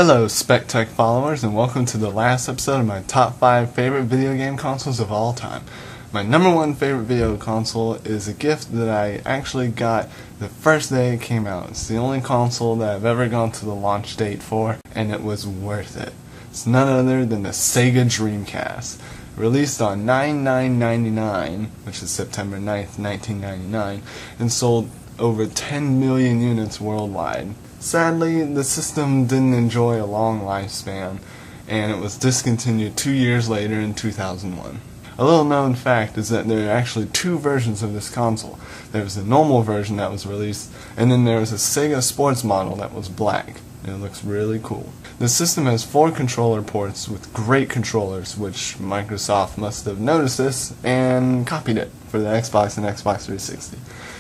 Hello Spec Tech followers, and welcome to the last episode of my top 5 favorite video game consoles of all time. My number 1 favorite video console is a gift that I actually got the first day it came out. It's the only console that I've ever gone to the launch date for, and it was worth it. It's none other than the Sega Dreamcast. Released on 9/9/99, which is September 9th, 1999, and sold over 10 million units worldwide. Sadly, the system didn't enjoy a long lifespan, and it was discontinued 2 years later in 2001. A little known fact is that there are actually 2 versions of this console. There was the normal version that was released, and then there was a Sega Sports model that was black. And it looks really cool. The system has 4 controller ports with great controllers, which Microsoft must have noticed this and copied it for the Xbox and Xbox 360.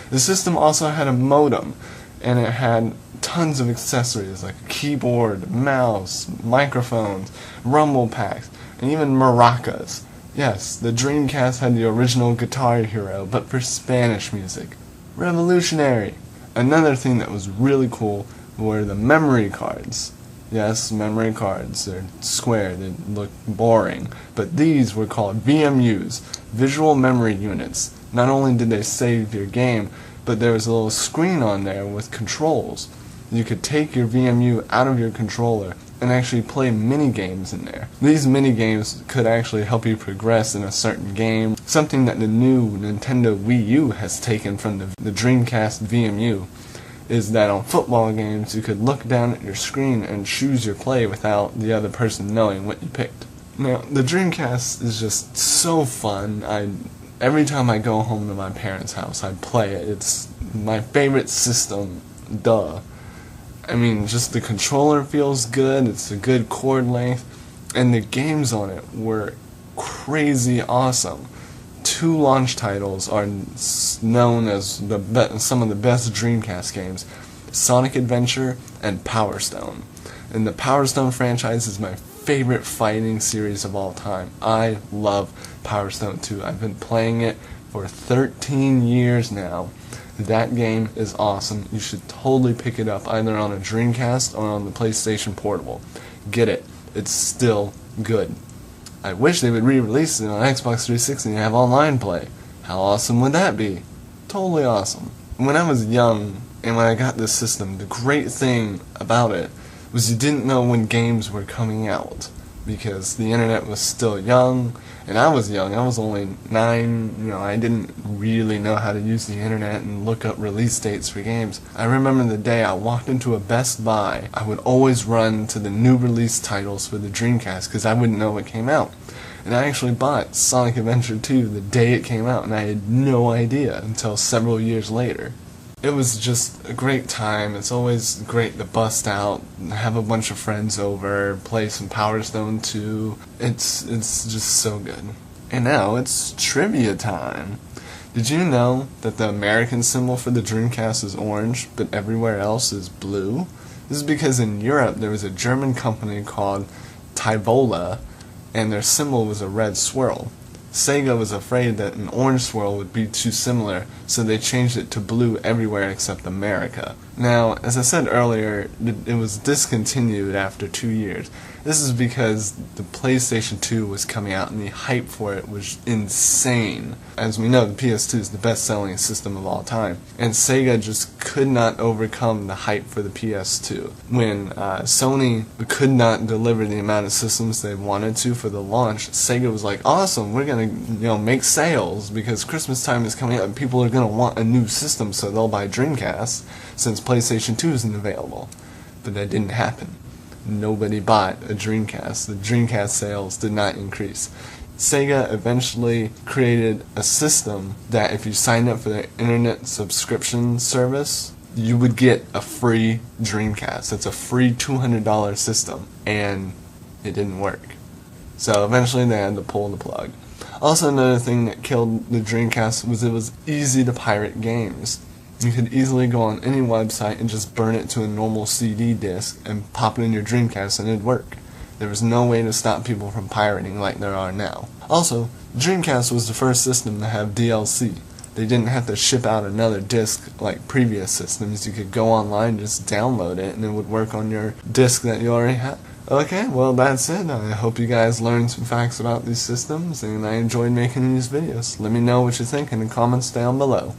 The system also had a modem, and it had tons of accessories like a keyboard, mouse, microphones, rumble packs, and even maracas. Yes, the Dreamcast had the original Guitar Hero, but for Spanish music. Revolutionary! Another thing that was really cool were the memory cards. Yes, memory cards. They're square, they look boring, but these were called VMUs, Visual Memory Units. Not only did they save your game, but there was a little screen on there with controls. You could take your VMU out of your controller and actually play mini-games in there. These mini-games could actually help you progress in a certain game, something that the new Nintendo Wii U has taken from the Dreamcast VMU. Is that on football games you could look down at your screen and choose your play without the other person knowing what you picked. Now, the Dreamcast is just so fun. Every time I go home to my parents' house, I play it. It's my favorite system, duh. I mean, just the controller feels good, it's a good chord length, and the games on it were crazy awesome. 2 launch titles are known as some of the best Dreamcast games, Sonic Adventure and Power Stone. And the Power Stone franchise is my favorite fighting series of all time. I love Power Stone 2. I've been playing it for 13 years now. That game is awesome. You should totally pick it up either on a Dreamcast or on the PlayStation Portable. Get it. It's still good. I wish they would re-release it on Xbox 360 and have online play. How awesome would that be? Totally awesome. When I was young and when I got this system, the great thing about it was you didn't know when games were coming out because the internet was still young, and I was young. I was only 9. I didn't really know how to use the internet and look up release dates for games. I remember the day I walked into a Best Buy, I would always run to the new release titles for the Dreamcast because I wouldn't know what came out. And I actually bought Sonic Adventure 2 the day it came out, and I had no idea until several years later. It was just a great time. It's always great to bust out, have a bunch of friends over, play some Power Stone 2. It's just so good. And now it's trivia time. Did you know that the American symbol for the Dreamcast is orange, but everywhere else is blue? This is because in Europe there was a German company called Tyvola, and their symbol was a red swirl. Sega was afraid that an orange swirl would be too similar, so they changed it to blue everywhere except America. Now, as I said earlier, it was discontinued after 2 years. This is because the PlayStation 2 was coming out and the hype for it was insane. As we know, the PS2 is the best-selling system of all time, and Sega just could not overcome the hype for the PS2. When Sony could not deliver the amount of systems they wanted to for the launch, Sega was like, awesome, we're gonna make sales because Christmas time is coming up and people are gonna want a new system, so they'll buy Dreamcast since PlayStation 2 isn't available. But that didn't happen. Nobody bought a Dreamcast. The Dreamcast sales did not increase. Sega eventually created a system that if you signed up for the internet subscription service, you would get a free Dreamcast. It's a free $200 system, and it didn't work. So eventually they had to pull the plug. Also, another thing that killed the Dreamcast was it was easy to pirate games. You could easily go on any website and just burn it to a normal CD disc and pop it in your Dreamcast and it'd work. There was no way to stop people from pirating like there are now. Also, Dreamcast was the first system to have DLC. they didn't have to ship out another disc like previous systems. You could go online, just download it, and it would work on your disc that you already had. Okay, well that's it. I hope you guys learned some facts about these systems, and I enjoyed making these videos. Let me know what you think in the comments down below.